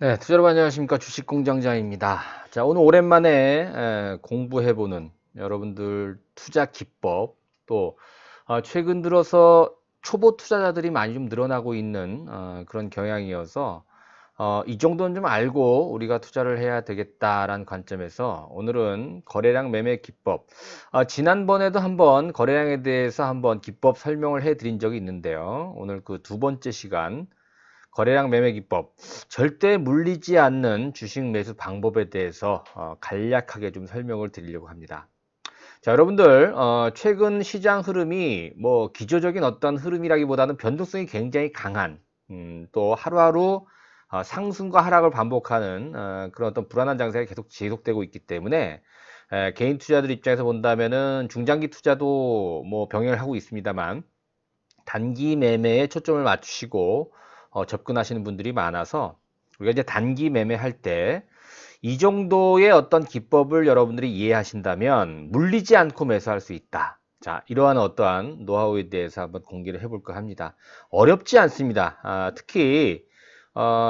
네, 투자 여러분 안녕하십니까. 주식공장장입니다. 자, 오늘 오랜만에 공부해보는 여러분들 투자 기법, 또 최근 들어서 초보 투자자들이 많이 좀 늘어나고 있는 그런 경향이어서 이 정도는 좀 알고 우리가 투자를 해야 되겠다라는 관점에서 오늘은 거래량 매매 기법, 지난번에도 한번 거래량에 대해서 한번 기법 설명을 해드린 적이 있는데요. 오늘 그 두 번째 시간 거래량 매매 기법, 절대 물리지 않는 주식 매수 방법에 대해서 간략하게 좀 설명을 드리려고 합니다. 자, 여러분들 최근 시장 흐름이 뭐 기조적인 어떤 흐름이라기보다는 변동성이 굉장히 강한 또 하루하루 상승과 하락을 반복하는 그런 어떤 불안한 장세가 계속 지속되고 있기 때문에 개인 투자들 입장에서 본다면은 중장기 투자도 뭐 병행을 하고 있습니다만 단기 매매에 초점을 맞추시고 접근하시는 분들이 많아서 우리가 이제 단기 매매할 때 이 정도의 어떤 기법을 여러분들이 이해하신다면 물리지 않고 매수할 수 있다. 자, 이러한 어떠한 노하우에 대해서 한번 공개를 해볼까 합니다. 어렵지 않습니다. 특히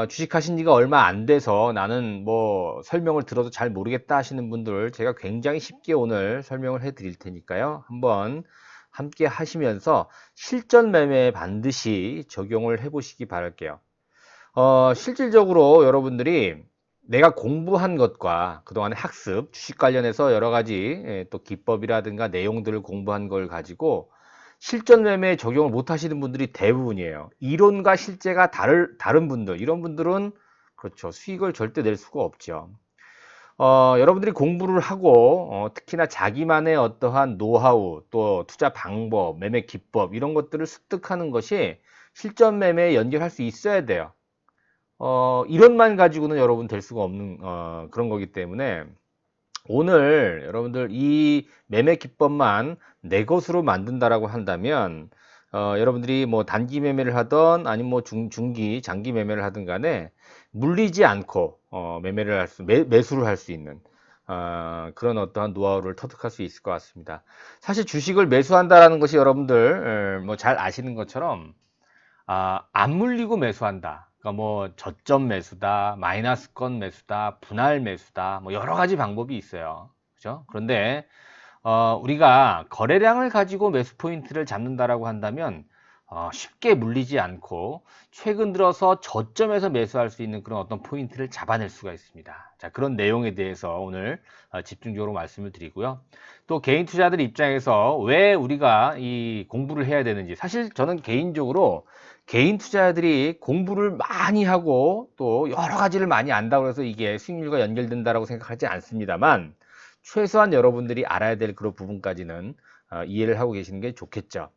주식하신 지가 얼마 안 돼서 나는 뭐 설명을 들어도 잘 모르겠다 하시는 분들 제가 굉장히 쉽게 오늘 설명을 해 드릴 테니까요. 한번 함께 하시면서 실전 매매에 반드시 적용을 해 보시기 바랄게요. 실질적으로 여러분들이 내가 공부한 것과 그동안의 학습, 주식 관련해서 여러 가지 또 기법이라든가 내용들을 공부한 걸 가지고 실전 매매에 적용을 못 하시는 분들이 대부분이에요. 이론과 실제가 다른 분들, 이런 분들은 그렇죠. 수익을 절대 낼 수가 없죠. 여러분들이 공부를 하고 특히나 자기만의 어떠한 노하우, 또 투자 방법, 매매 기법 이런 것들을 습득하는 것이 실전 매매에 연결할 수 있어야 돼요. 이론만 가지고는 여러분 될 수가 없는 그런 거기 때문에 오늘 여러분들 이 매매 기법만 내 것으로 만든다라고 한다면 여러분들이 뭐 단기 매매를 하던 아니면 뭐 중기, 장기 매매를 하든 간에 물리지 않고 매수를 할 수 있는 그런 어떠한 노하우를 터득할 수 있을 것 같습니다. 사실 주식을 매수한다라는 것이 여러분들 뭐 잘 아시는 것처럼 안 물리고 매수한다. 그러니까 뭐 저점 매수다, 마이너스권 매수다, 분할 매수다, 뭐 여러 가지 방법이 있어요. 그죠? 그런데 우리가 거래량을 가지고 매수 포인트를 잡는다라고 한다면 쉽게 물리지 않고 최근 들어서 저점에서 매수할 수 있는 그런 어떤 포인트를 잡아낼 수가 있습니다. 자, 그런 내용에 대해서 오늘 집중적으로 말씀을 드리고요. 또 개인 투자들 입장에서 왜 우리가 이 공부를 해야 되는지, 사실 저는 개인적으로 개인 투자들이 공부를 많이 하고 또 여러 가지를 많이 안다고 해서 이게 수익률과 연결된다라고 생각하지 않습니다만 최소한 여러분들이 알아야 될 그런 부분까지는 이해를 하고 계시는 게 좋겠죠.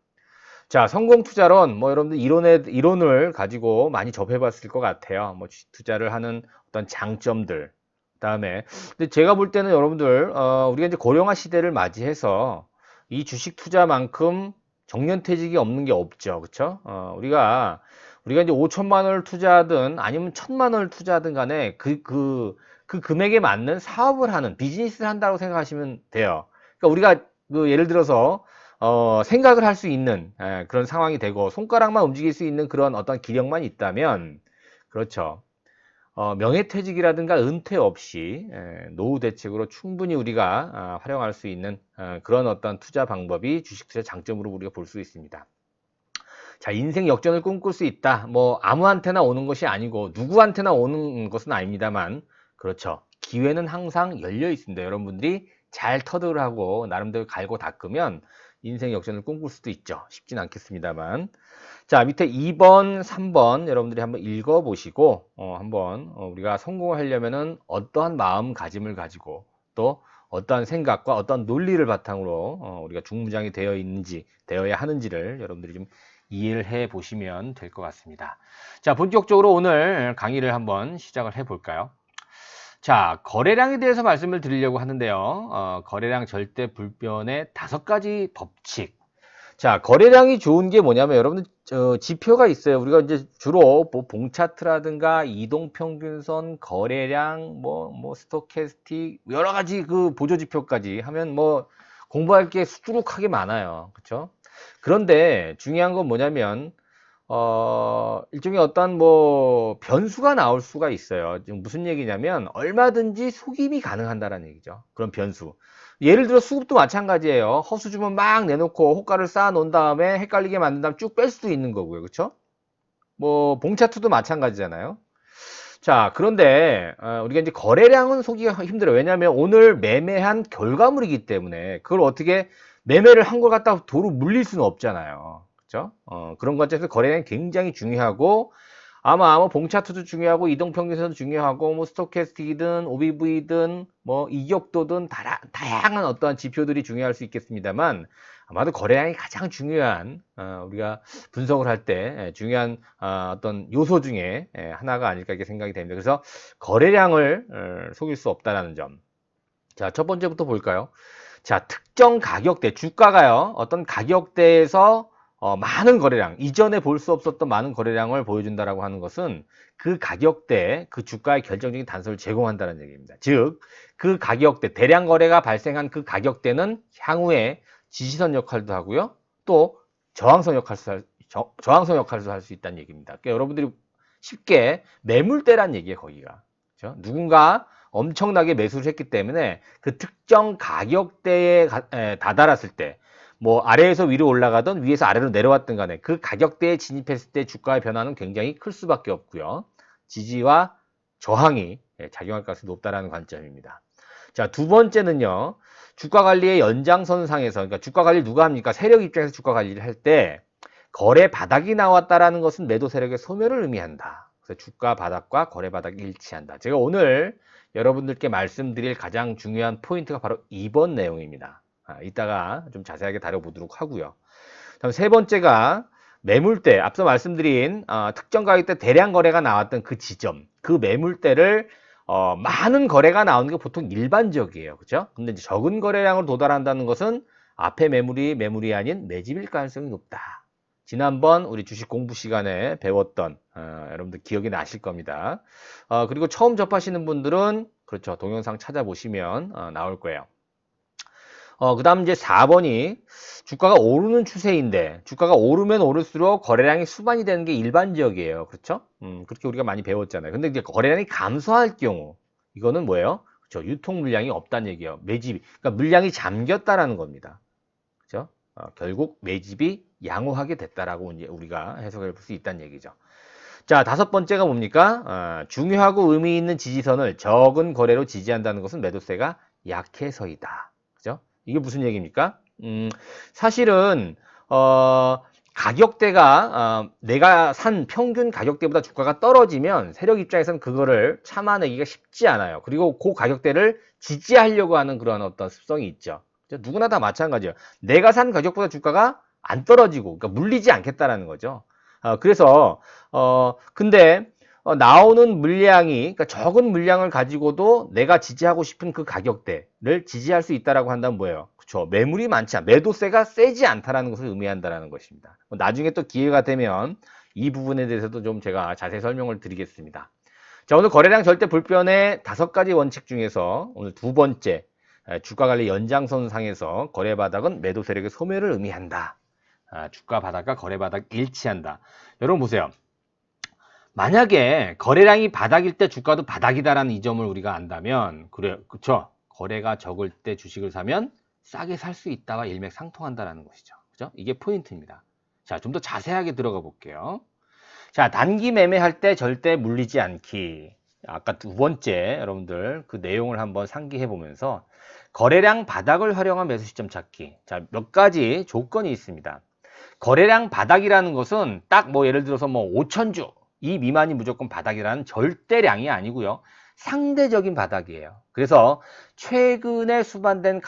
자, 성공 투자론, 뭐 여러분들 이론을 가지고 많이 접해 봤을 것 같아요. 뭐 주식 투자를 하는 어떤 장점들. 그다음에 근데 제가 볼 때는 여러분들 우리가 이제 고령화 시대를 맞이해서 이 주식 투자만큼 정년퇴직이 없는 게 없죠. 그렇죠? 우리가 이제 5천만 원을 투자하든 아니면 1,000만 원을 투자하든 간에 그 금액에 맞는 사업을 하는 비즈니스를 한다고 생각하시면 돼요. 그러니까 우리가 그 예를 들어서 생각을 할 수 있는 그런 상황이 되고 손가락만 움직일 수 있는 그런 어떤 기력만 있다면 그렇죠. 명예퇴직이라든가 은퇴 없이 노후 대책으로 충분히 우리가 활용할 수 있는 그런 어떤 투자 방법이 주식 투자 장점으로 우리가 볼 수 있습니다. 자, 인생 역전을 꿈꿀 수 있다. 뭐 아무한테나 오는 것이 아니고 누구한테나 오는 것은 아닙니다만 그렇죠. 기회는 항상 열려 있습니다. 여러분들이 잘 터득을 하고 나름대로 갈고 닦으면 인생 역전을 꿈꿀 수도 있죠. 쉽진 않겠습니다만. 자, 밑에 2번, 3번 여러분들이 한번 읽어 보시고 한번 우리가 성공을 하려면은 어떠한 마음가짐을 가지고 또 어떠한 생각과 어떠한 논리를 바탕으로 우리가 중무장이 되어 있는지, 되어야 하는지를 여러분들이 좀 이해를 해 보시면 될 것 같습니다. 자, 본격적으로 오늘 강의를 한번 시작을 해 볼까요? 자, 거래량에 대해서 말씀을 드리려고 하는데요. 거래량 절대 불변의 5가지 법칙. 자, 거래량이 좋은 게 뭐냐면 여러분들 지표가 있어요. 우리가 이제 주로 뭐 봉차트라든가 이동평균선, 거래량, 뭐 스토캐스틱 여러 가지 그 보조 지표까지 하면 뭐 공부할 게 수두룩하게 많아요. 그렇죠? 그런데 중요한 건 뭐냐면 일종의 어떤 뭐 변수가 나올 수가 있어요. 지금 무슨 얘기냐면 얼마든지 속임이 가능한다는 얘기죠. 그런 변수. 예를 들어 수급도 마찬가지예요. 허수주문 막 내놓고 호가를 쌓아 놓은 다음에 헷갈리게 만든 다음 쭉 뺄 수도 있는 거고요. 그렇죠? 뭐 봉차투도 마찬가지잖아요. 자, 그런데 우리가 이제 거래량은 속기가 힘들어요. 왜냐하면 오늘 매매한 결과물이기 때문에 그걸 어떻게 매매를 한 걸 갖다 도로 물릴 수는 없잖아요. 그렇죠? 그런 관점에서 거래량이 굉장히 중요하고 아마 봉차투도 중요하고 이동평균선도 중요하고 뭐 스토캐스틱이든 OBV든 뭐 이격도든 다양한 어떠한 지표들이 중요할 수 있겠습니다만 아마도 거래량이 가장 중요한 우리가 분석을 할 때 중요한 어떤 요소 중에 하나가 아닐까 이렇게 생각이 됩니다. 그래서 거래량을 속일 수 없다는 점. 자, 첫 번째부터 볼까요? 자, 특정 가격대, 주가가요, 어떤 가격대에서 많은 거래량, 이전에 볼 수 없었던 많은 거래량을 보여준다라고 하는 것은 그 가격대, 그 주가의 결정적인 단서를 제공한다는 얘기입니다. 즉, 그 가격대, 대량 거래가 발생한 그 가격대는 향후에 지지선 역할도 하고요. 또 저항선 역할도 할 수 있다는 얘기입니다. 그러니까 여러분들이 쉽게 매물대란 얘기예요, 거기가. 그렇죠? 누군가 엄청나게 매수를 했기 때문에 그 특정 가격대에 다다랐을 때, 뭐 아래에서 위로 올라가던 위에서 아래로 내려왔든 간에 그 가격대에 진입했을 때 주가의 변화는 굉장히 클 수밖에 없고요. 지지와 저항이 작용할 가능성이 높다는 관점입니다. 자, 두 번째는요. 주가 관리의 연장선상에서, 그러니까 주가 관리를 누가 합니까? 세력 입장에서 주가 관리를 할 때 거래 바닥이 나왔다라는 것은 매도 세력의 소멸을 의미한다. 그래서 주가 바닥과 거래 바닥이 일치한다. 제가 오늘 여러분들께 말씀드릴 가장 중요한 포인트가 바로 이번 내용입니다. 이따가 좀 자세하게 다뤄보도록 하고요. 다음 세 번째가 매물대, 앞서 말씀드린 특정 가격대 대량 거래가 나왔던 그 지점, 그 매물대를 많은 거래가 나오는 게 보통 일반적이에요. 그렇죠? 근데 이제 적은 거래량으로 도달한다는 것은 앞에 매물이 아닌 매집일 가능성이 높다. 지난번 우리 주식 공부 시간에 배웠던 여러분들 기억이 나실 겁니다. 그리고 처음 접하시는 분들은 그렇죠. 동영상 찾아보시면 나올 거예요. 그 다음 이제 4번이 주가가 오르는 추세인데 주가가 오르면 오를수록 거래량이 수반이 되는 게 일반적이에요. 그렇죠? 그렇게 우리가 많이 배웠잖아요. 근데 이제 거래량이 감소할 경우 이거는 뭐예요? 그렇죠. 유통 물량이 없다는 얘기예요. 매집이. 그러니까 물량이 잠겼다라는 겁니다. 그렇죠? 결국 매집이 양호하게 됐다라고 이제 우리가 해석해 볼 수 있다는 얘기죠. 자, 다섯 번째가 뭡니까? 중요하고 의미 있는 지지선을 적은 거래로 지지한다는 것은 매도세가 약해서이다. 그죠? 이게 무슨 얘기입니까? 사실은 가격대가 내가 산 평균 가격대보다 주가가 떨어지면 세력 입장에서는 그거를 참아내기가 쉽지 않아요. 그리고 그 가격대를 지지하려고 하는 그런 어떤 습성이 있죠. 누구나 다 마찬가지예요. 내가 산 가격보다 주가가 안 떨어지고, 그러니까 물리지 않겠다라는 거죠. 그래서 근데 나오는 물량이, 그러니까 적은 물량을 가지고도 내가 지지하고 싶은 그 가격대를 지지할 수 있다라고 한다면 뭐예요? 그렇죠. 매물이 많지 않, 매도세가 세지 않다라는 것을 의미한다라는 것입니다. 나중에 또 기회가 되면 이 부분에 대해서도 좀 제가 자세히 설명을 드리겠습니다. 자, 오늘 거래량 절대 불변의 5가지 원칙 중에서 오늘 두 번째, 주가 관리 연장선상에서 거래 바닥은 매도 세력의 소멸을 의미한다. 주가 바닥과 거래 바닥 일치한다. 여러분 보세요. 만약에 거래량이 바닥일 때 주가도 바닥이다라는 이 점을 우리가 안다면, 그래요. 그쵸? 거래가 적을 때 주식을 사면 싸게 살 수 있다와 일맥상통한다라는 것이죠. 그죠? 이게 포인트입니다. 자, 좀 더 자세하게 들어가 볼게요. 자, 단기 매매할 때 절대 물리지 않기. 아까 두 번째 여러분들 그 내용을 한번 상기해 보면서 거래량 바닥을 활용한 매수 시점 찾기. 자, 몇 가지 조건이 있습니다. 거래량 바닥이라는 것은 딱 뭐 예를 들어서 뭐 5,000주 이 미만이 무조건 바닥이라는 절대량이 아니고요. 상대적인 바닥이에요. 그래서 최근에 수반된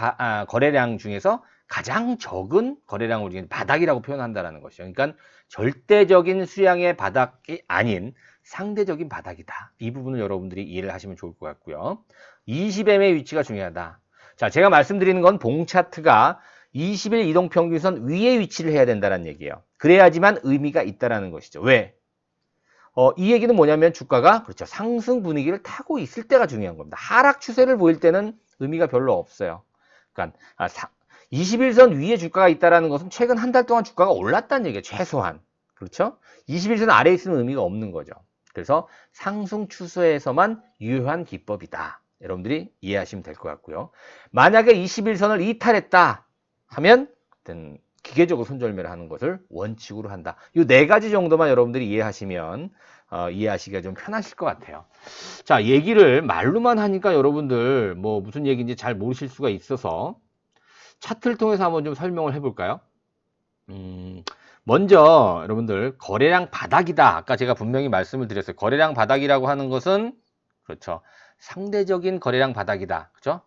거래량 중에서 가장 적은 거래량을 우리는 바닥이라고 표현한다는 것이죠. 그러니까 절대적인 수량의 바닥이 아닌 상대적인 바닥이다. 이 부분을 여러분들이 이해를 하시면 좋을 것 같고요. 20M의 위치가 중요하다. 자, 제가 말씀드리는 건 봉 차트가 20일 이동평균선 위에 위치를 해야 된다는 얘기예요. 그래야지만 의미가 있다는 것이죠. 왜? 이 얘기는 뭐냐면 주가가 그렇죠. 상승 분위기를 타고 있을 때가 중요한 겁니다. 하락 추세를 보일 때는 의미가 별로 없어요. 그러니까 21선 위에 주가가 있다는 것은 최근 한 달 동안 주가가 올랐다는 얘기예요. 최소한. 그렇죠? 21선 아래에 있으면 의미가 없는 거죠. 그래서 상승 추세에서만 유효한 기법이다. 여러분들이 이해하시면 될 것 같고요. 만약에 21선을 이탈했다 하면 기계적으로 손절매를 하는 것을 원칙으로 한다. 이 네 가지 정도만 여러분들이 이해하시면 이해하시기가 좀 편하실 것 같아요. 자, 얘기를 말로만 하니까 여러분들 뭐 무슨 얘기인지 잘 모르실 수가 있어서 차트를 통해서 한번 좀 설명을 해볼까요? 먼저 여러분들 거래량 바닥이다. 아까 제가 분명히 말씀을 드렸어요. 거래량 바닥이라고 하는 것은 그렇죠. 상대적인 거래량 바닥이다. 그죠?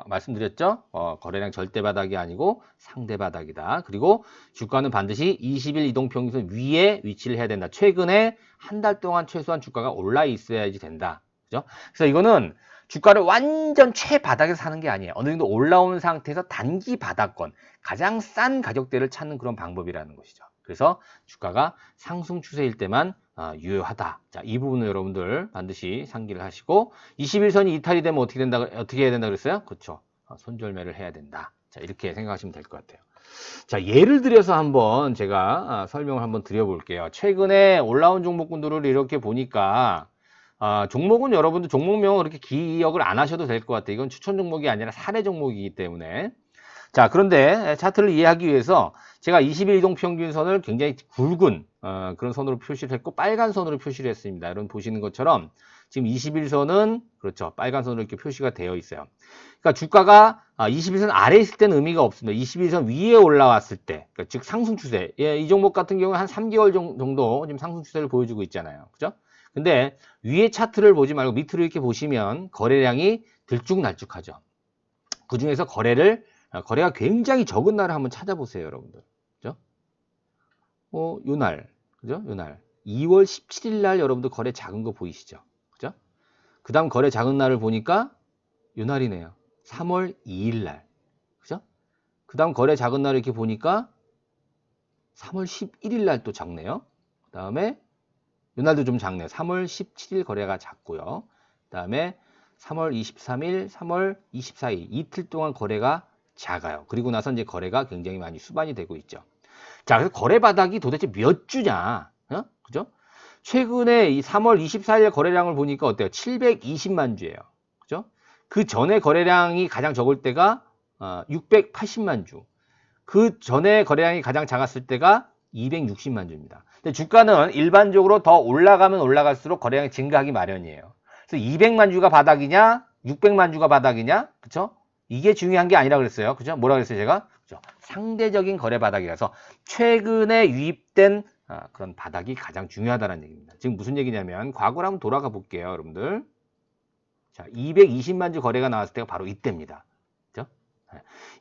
말씀드렸죠? 거래량 절대 바닥이 아니고 상대 바닥이다. 그리고 주가는 반드시 20일 이동평균선 위에 위치를 해야 된다. 최근에 한 달 동안 최소한 주가가 올라 있어야지 된다. 그죠? 그래서 이거는 주가를 완전 최바닥에서 사는 게 아니에요. 어느 정도 올라오는 상태에서 단기 바닥권, 가장 싼 가격대를 찾는 그런 방법이라는 것이죠. 그래서 주가가 상승 추세일 때만 유효하다. 자, 이 부분을 여러분들 반드시 상기를 하시고 21선이 이탈이 되면 어떻게 해야 된다 그랬어요? 그렇죠. 손절매를 해야 된다. 자, 이렇게 생각하시면 될 것 같아요. 자, 예를 들어서 한번 제가 설명을 한번 드려볼게요. 최근에 올라온 종목군들을 이렇게 보니까 종목은 여러분들 종목명은 그렇게 기억을 안 하셔도 될 것 같아요. 이건 추천 종목이 아니라 사례 종목이기 때문에. 자, 그런데 차트를 이해하기 위해서 제가 20일 이동평균선을 굉장히 굵은 그런 선으로 표시를 했고 빨간 선으로 표시를 했습니다. 여러분 보시는 것처럼 지금 21선은 그렇죠. 빨간 선으로 이렇게 표시가 되어 있어요. 그러니까 주가가 21선 아래에 있을 때는 의미가 없습니다. 21선 위에 올라왔을 때, 그러니까 즉 상승 추세. 예, 이 종목 같은 경우는 한 3개월 정도 지금 상승 추세를 보여주고 있잖아요. 그죠? 근데 위에 차트를 보지 말고 밑으로 이렇게 보시면 거래량이 들쭉날쭉하죠. 그 중에서 거래가 굉장히 적은 날을 한번 찾아보세요, 여러분들. 그죠? 요 날, 그죠? 요 날. 2월 17일 날 여러분들 거래 작은 거 보이시죠? 그죠? 그 다음 거래 작은 날을 보니까 요 날이네요. 3월 2일 날. 그죠? 그 다음 거래 작은 날 이렇게 보니까 3월 11일 날 또 작네요. 그 다음에 요 날도 좀 작네요. 3월 17일 거래가 작고요. 그 다음에 3월 23일, 3월 24일 이틀 동안 거래가 작아요. 그리고 나서 이제 거래가 굉장히 많이 수반이 되고 있죠. 자, 그래서 거래 바닥이 도대체 몇 주냐? 그죠? 최근에 이 3월 24일 거래량을 보니까 어때요? 720만 주예요. 그죠? 그 전에 거래량이 가장 적을 때가 680만 주. 그 전에 거래량이 가장 작았을 때가 260만 주입니다. 근데 주가는 일반적으로 더 올라가면 올라갈수록 거래량이 증가하기 마련이에요. 그래서 200만 주가 바닥이냐, 600만 주가 바닥이냐, 그쵸? 이게 중요한 게 아니라 그랬어요. 그죠? 뭐라 그랬어요, 제가? 그죠? 상대적인 거래 바닥이라서 최근에 유입된 그런 바닥이 가장 중요하다는 얘기입니다. 지금 무슨 얘기냐면 과거로 한번 돌아가 볼게요, 여러분들. 자, 220만 주 거래가 나왔을 때가 바로 이때입니다. 그죠?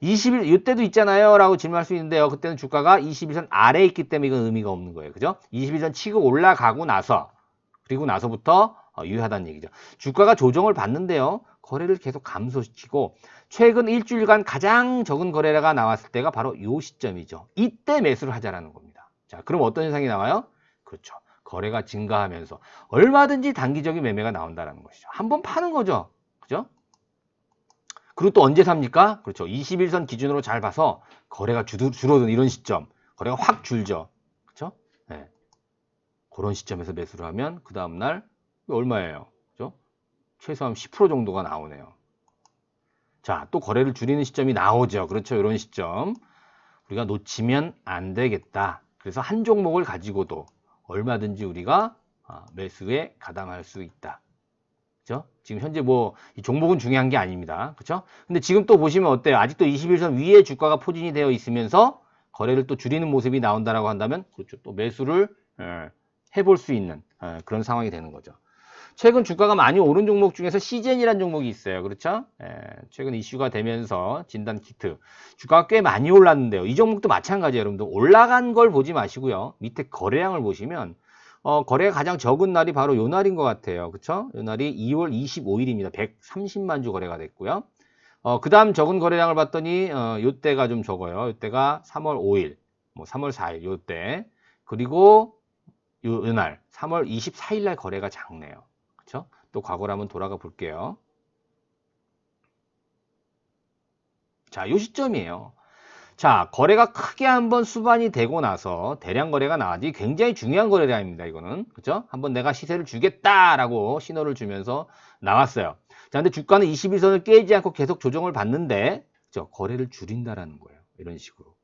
20일, 이때도 있잖아요. 라고 질문할 수 있는데요. 그때는 주가가 21선 아래에 있기 때문에 이건 의미가 없는 거예요. 그죠? 21선 치고 올라가고 나서, 그리고 나서부터 유효하다는 얘기죠. 주가가 조정을 받는데요. 거래를 계속 감소시키고, 최근 일주일간 가장 적은 거래가 나왔을 때가 바로 이 시점이죠. 이때 매수를 하자라는 겁니다. 자, 그럼 어떤 현상이 나와요? 그렇죠. 거래가 증가하면서 얼마든지 단기적인 매매가 나온다는 것이죠. 한번 파는 거죠. 그죠? 그리고 또 언제 삽니까? 그렇죠. 21선 기준으로 잘 봐서 거래가 줄어든 이런 시점. 거래가 확 줄죠. 그렇죠? 네. 그런 시점에서 매수를 하면 그 다음날 얼마예요? 그죠? 최소한 10% 정도가 나오네요. 자, 또 거래를 줄이는 시점이 나오죠. 그렇죠. 이런 시점. 우리가 놓치면 안 되겠다. 그래서 한 종목을 가지고도 얼마든지 우리가 매수에 가담할 수 있다. 그죠? 지금 현재 이 종목은 중요한 게 아닙니다. 그죠? 근데 지금 또 보시면 어때요? 아직도 21선 위에 주가가 포진이 되어 있으면서 거래를 또 줄이는 모습이 나온다라고 한다면, 그렇죠. 또 매수를 해볼 수 있는 그런 상황이 되는 거죠. 최근 주가가 많이 오른 종목 중에서 시젠이라는 종목이 있어요. 그렇죠? 최근 이슈가 되면서 진단 키트. 주가가 꽤 많이 올랐는데요. 이 종목도 마찬가지예요. 여러분들 올라간 걸 보지 마시고요. 밑에 거래량을 보시면 거래가 가장 적은 날이 바로 요 날인 것 같아요. 그쵸? 요 날이 2월 25일입니다. 130만 주 거래가 됐고요. 그 다음 적은 거래량을 봤더니, 요 때가 좀 적어요. 요 때가 3월 5일, 3월 4일, 요 때. 그리고 요 날, 3월 24일 날 거래가 작네요. 그쵸? 또 과거로 한번 돌아가 볼게요. 자, 요 시점이에요. 자, 거래가 크게 한번 수반이 되고 나서 대량 거래가 나와지 굉장히 중요한 거래량입니다. 이거는. 그죠? 한번 내가 시세를 주겠다라고 신호를 주면서 나왔어요. 자, 근데 주가는 21선을 깨지 않고 계속 조정을 받는데, 그죠? 거래를 줄인다라는 거예요. 이런 식으로.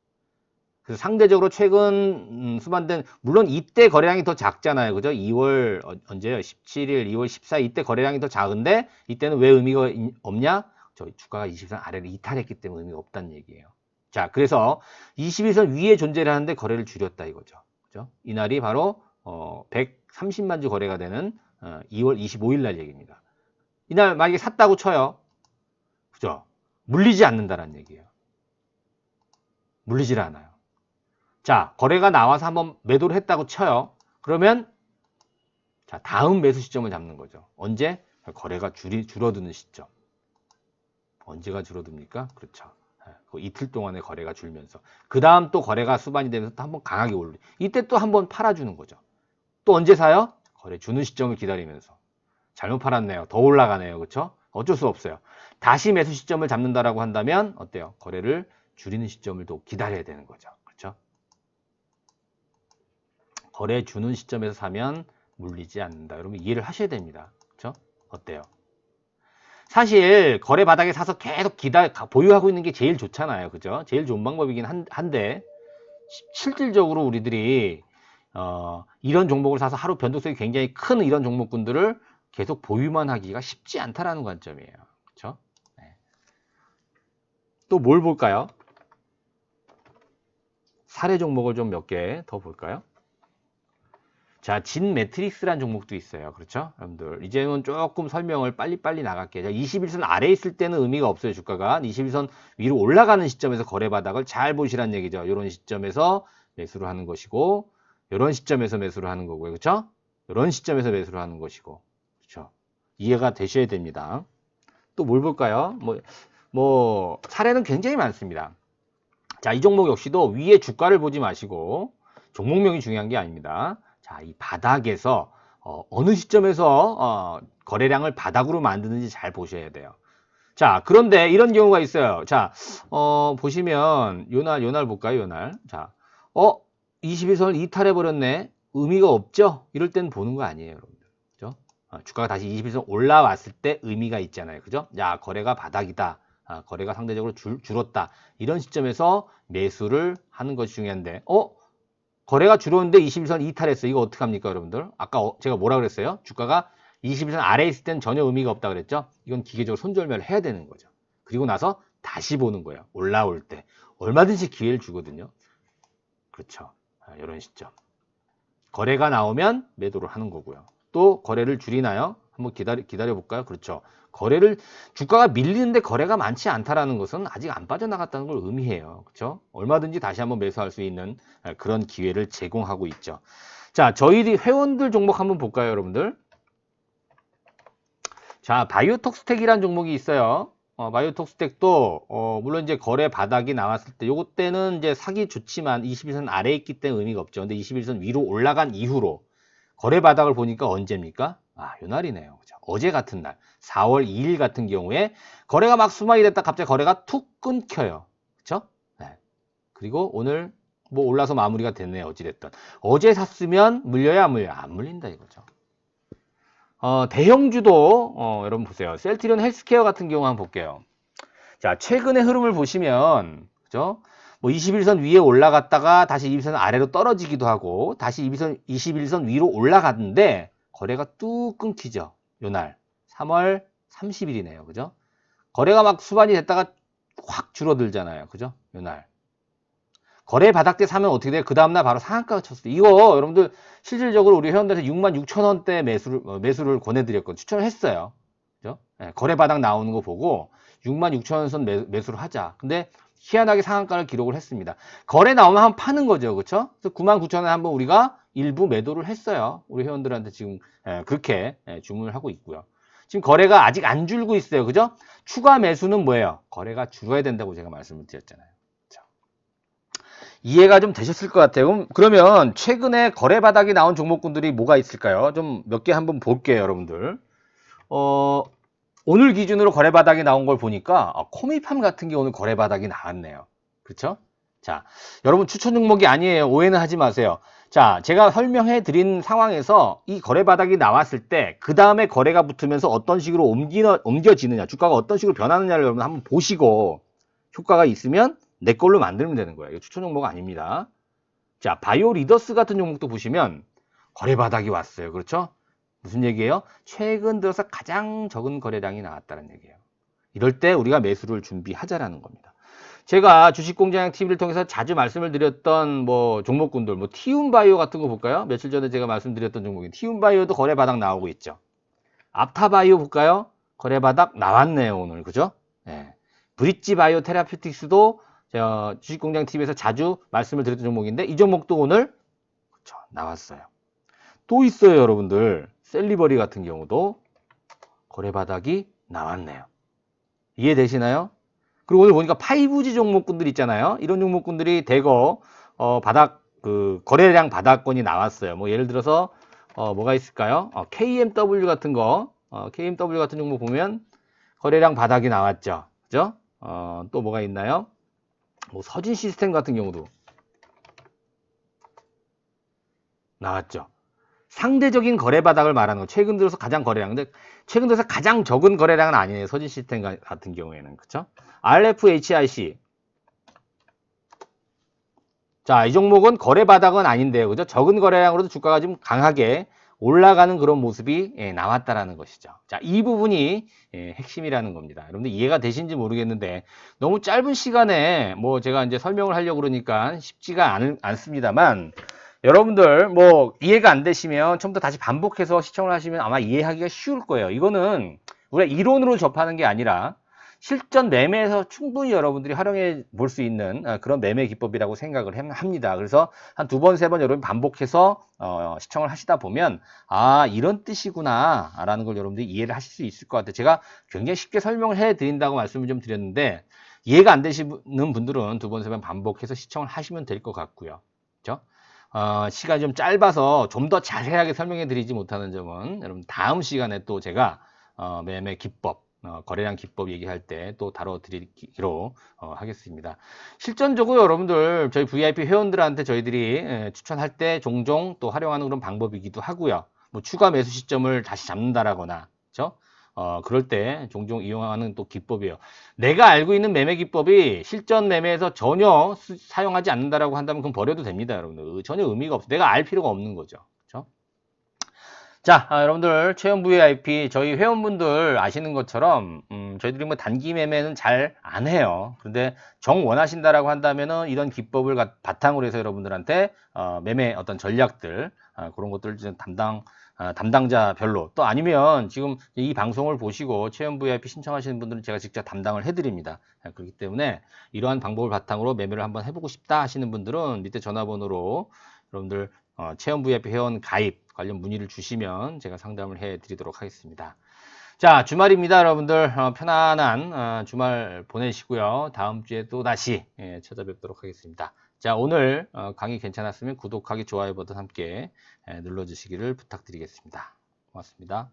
그래서 상대적으로 최근 수반된, 물론 이때 거래량이 더 작잖아요. 그죠? 2월 언제요? 17일, 2월 14일 이때 거래량이 더 작은데 이때는 왜 의미가 없냐? 저 주가가 21선 아래를 이탈했기 때문에 의미가 없다는 얘기예요. 자, 그래서 21선 위에 존재를 하는데 거래를 줄였다 이거죠. 그죠? 이날이 바로 130만 주 거래가 되는 2월 25일 날 얘기입니다. 이날 만약에 샀다고 쳐요. 그죠? 물리지 않는다라는 얘기예요. 물리질 않아요. 자, 거래가 나와서 한번 매도를 했다고 쳐요. 그러면 자, 다음 매수 시점을 잡는 거죠. 언제? 거래가 줄어드는 시점. 언제가 줄어듭니까? 그렇죠. 그 이틀 동안의 거래가 줄면서 그 다음 또 거래가 수반이 되면서 또 한번 강하게 오르. 이때 또 한번 팔아주는 거죠. 또 언제 사요? 거래 주는 시점을 기다리면서. 잘못 팔았네요. 더 올라가네요. 그렇죠? 어쩔 수 없어요. 다시 매수 시점을 잡는다라고 한다면 어때요? 거래를 줄이는 시점을 또 기다려야 되는 거죠. 그렇죠? 거래 주는 시점에서 사면 물리지 않는다. 여러분 이해를 하셔야 됩니다. 그렇죠? 어때요? 사실 거래 바닥에 사서 계속 보유하고 있는 게 제일 좋잖아요. 그죠? 제일 좋은 방법이긴 한데 실질적으로 우리들이 이런 종목을 사서 하루 변동성이 굉장히 큰 이런 종목군들을 계속 보유만 하기가 쉽지 않다라는 관점이에요. 그렇죠? 네. 또 뭘 볼까요? 사례 종목을 좀 몇 개 더 볼까요? 자, 진 매트릭스라는 종목도 있어요. 그렇죠? 여러분들. 이제는 조금 설명을 빨리빨리 나갈게요. 자, 21선 아래에 있을 때는 의미가 없어요. 주가가. 21선 위로 올라가는 시점에서 거래 바닥을 잘 보시라는 얘기죠. 이런 시점에서 매수를 하는 것이고, 이런 시점에서 매수를 하는 거고요. 그렇죠? 이런 시점에서 매수를 하는 것이고. 그렇죠? 이해가 되셔야 됩니다. 또 뭘 볼까요? 사례는 굉장히 많습니다. 자, 이 종목 역시도 위에 주가를 보지 마시고, 종목명이 중요한 게 아닙니다. 자, 이 바닥에서 어느 시점에서 거래량을 바닥으로 만드는지 잘 보셔야 돼요. 자, 그런데 이런 경우가 있어요. 자, 보시면 요날 볼까요? 요날. 자, 21선을 이탈해 버렸네. 의미가 없죠? 이럴 땐 보는 거 아니에요, 여러분들. 그죠? 주가가 다시 21선 올라왔을 때 의미가 있잖아요. 그죠? 야, 거래가 바닥이다. 거래가 상대적으로 줄었다. 이런 시점에서 매수를 하는 것이 중요한데, 거래가 줄었는데 21선 이탈했어. 이거 어떡합니까, 여러분들? 아까 제가 뭐라 그랬어요? 주가가 21선 아래에 있을 때는 전혀 의미가 없다 그랬죠? 이건 기계적으로 손절매를 해야 되는 거죠. 그리고 나서 다시 보는 거예요. 올라올 때. 얼마든지 기회를 주거든요. 그렇죠. 이런 시점. 거래가 나오면 매도를 하는 거고요. 또 거래를 줄이나요? 한번 기다려 볼까요? 그렇죠. 주가가 밀리는데 거래가 많지 않다라는 것은 아직 안 빠져나갔다는 걸 의미해요. 그렇죠? 얼마든지 다시 한번 매수할 수 있는 그런 기회를 제공하고 있죠. 자, 저희 회원들 종목 한번 볼까요, 여러분들? 자, 바이오톡스텍이라는 종목이 있어요. 바이오톡스텍도 물론 이제 거래 바닥이 나왔을 때 요거 때는 이제 사기 좋지만 21선 아래에 있기 때문에 의미가 없죠. 근데 21선 위로 올라간 이후로 거래 바닥을 보니까 언제입니까? 요 날이네요. 그죠? 어제 같은 날 4월 2일 같은 경우에 거래가 막 수만이 됐다 갑자기 거래가 툭 끊겨요. 그쵸? 네. 그리고 오늘 뭐 올라서 마무리가 됐네요. 어찌됐든 어제 샀으면 물려야 안 물려? 안 물린다 이거죠. 대형주도 여러분 보세요. 셀트리온 헬스케어 같은 경우 한번 볼게요. 자, 최근의 흐름을 보시면 그죠? 뭐 21선 위에 올라갔다가 다시 21선 아래로 떨어지기도 하고 다시 21선 위로 올라갔는데 거래가 뚝 끊기죠. 요날 3월 30일이네요. 그죠? 거래가 막 수반이 됐다가 확 줄어들잖아요. 그죠? 요날 거래 바닥 때 사면 어떻게 돼요? 그 다음날 바로 상한가가 쳤어요. 이거 여러분들 실질적으로 우리 회원들한테 66,000원대 매수를 권해드렸거든요. 추천을 했어요. 그죠? 네, 거래 바닥 나오는 거 보고 66,000원 선 매수를 하자. 근데 희한하게 상한가를 기록을 했습니다. 거래 나오면 한번 파는 거죠. 그렇죠? 그래서 99,000원에 한번 우리가 일부 매도를 했어요. 우리 회원들한테 지금 그렇게 주문을 하고 있고요. 지금 거래가 아직 안 줄고 있어요. 그죠? 추가 매수는 뭐예요? 거래가 줄어야 된다고 제가 말씀을 드렸잖아요. 그렇죠? 이해가 좀 되셨을 것 같아요. 그러면 최근에 거래 바닥이 나온 종목군들이 뭐가 있을까요? 좀 몇 개 한번 볼게요, 여러분들. 오늘 기준으로 거래 바닥이 나온 걸 보니까 코미팜 같은 게 오늘 거래 바닥이 나왔네요. 그렇죠? 자, 여러분 추천 종목이 아니에요. 오해는 하지 마세요. 자, 제가 설명해 드린 상황에서 이 거래 바닥이 나왔을 때 그 다음에 거래가 붙으면서 어떤 식으로 옮겨지느냐, 주가가 어떤 식으로 변하느냐를 여러분 한번 보시고 효과가 있으면 내 걸로 만들면 되는 거예요. 이거 추천 종목 아닙니다. 자, 바이오 리더스 같은 종목도 보시면 거래 바닥이 왔어요. 그렇죠? 무슨 얘기예요? 최근 들어서 가장 적은 거래량이 나왔다는 얘기예요. 이럴 때 우리가 매수를 준비하자라는 겁니다. 제가 주식공장 TV를 통해서 자주 말씀을 드렸던 뭐 종목군들, 뭐 티움바이오 같은 거 볼까요? 며칠 전에 제가 말씀드렸던 종목이 티움바이오도 거래 바닥 나오고 있죠. 앞타바이오 볼까요? 거래 바닥 나왔네요, 오늘. 그죠? 예. 브릿지 바이오 테라퓨틱스도 주식공장 TV에서 자주 말씀을 드렸던 종목인데 이 종목도 오늘 그쵸, 나왔어요. 또 있어요, 여러분들. 셀리버리 같은 경우도 거래 바닥이 나왔네요. 이해되시나요? 그리고 오늘 보니까 5G 종목군들 있잖아요. 이런 종목군들이 대거 바닥 거래량 바닥권이 나왔어요. 뭐 예를 들어서 뭐가 있을까요? KMW 같은 거, KMW 같은 종목 보면 거래량 바닥이 나왔죠. 그죠? 또 뭐가 있나요? 뭐 서진 시스템 같은 경우도 나왔죠. 상대적인 거래 바닥을 말하는 거. 최근 들어서 가장 거래량. 근데 최근 들어서 가장 적은 거래량은 아니에요. 서진 시스템 같은 경우에는. 그쵸? RFHIC. 자, 이 종목은 거래 바닥은 아닌데요. 그죠? 적은 거래량으로도 주가가 좀 강하게 올라가는 그런 모습이 나왔다라는 것이죠. 자, 이 부분이 핵심이라는 겁니다. 여러분들 이해가 되신지 모르겠는데 너무 짧은 시간에 뭐 제가 이제 설명을 하려고 그러니까 쉽지가 않습니다만 여러분들 뭐 이해가 안 되시면 처음부터 다시 반복해서 시청을 하시면 아마 이해하기가 쉬울 거예요. 이거는 우리가 이론으로 접하는 게 아니라 실전 매매에서 충분히 여러분들이 활용해 볼 수 있는 그런 매매 기법이라고 생각을 합니다. 그래서 한 2번, 3번 여러분 반복해서 시청을 하시다 보면 아, 이런 뜻이구나 라는 걸 여러분들이 이해를 하실 수 있을 것 같아요. 제가 굉장히 쉽게 설명을 해 드린다고 말씀을 좀 드렸는데 이해가 안 되시는 분들은 2번, 3번 반복해서 시청을 하시면 될 것 같고요. 그렇죠? 시간이 좀 짧아서 좀 더 자세하게 설명해 드리지 못하는 점은 여러분 다음 시간에 또 제가 매매 기법 거래량 기법 얘기할 때 또 다뤄드리기로 하겠습니다. 실전적으로 여러분들 저희 VIP 회원들한테 저희들이 추천할 때 종종 또 활용하는 그런 방법이기도 하고요. 뭐 추가 매수 시점을 다시 잡는다라거나 그렇죠? 그럴 때 종종 이용하는 또 기법이에요. 내가 알고 있는 매매 기법이 실전 매매에서 전혀 사용하지 않는다라고 한다면 그건 버려도 됩니다, 여러분들. 전혀 의미가 없어요. 내가 알 필요가 없는 거죠. 그렇죠? 자, 여러분들 체험 VIP 저희 회원분들 아시는 것처럼 저희들이 뭐 단기 매매는 잘 안 해요. 그런데 정 원하신다라고 한다면은 이런 기법을 바탕으로 해서 여러분들한테 매매 어떤 전략들 그런 것들을 좀 담당자별로 또 아니면 지금 이 방송을 보시고 체험 VIP 신청하시는 분들은 제가 직접 담당을 해드립니다. 그렇기 때문에 이러한 방법을 바탕으로 매매를 한번 해보고 싶다 하시는 분들은 밑에 전화번호로 여러분들 체험 VIP 회원 가입 관련 문의를 주시면 제가 상담을 해드리도록 하겠습니다. 자, 주말입니다, 여러분들. 편안한 주말 보내시고요. 다음 주에 또 다시 찾아뵙도록 하겠습니다. 자, 오늘 강의 괜찮았으면 구독하기, 좋아요 버튼 함께 눌러주시기를 부탁드리겠습니다. 고맙습니다.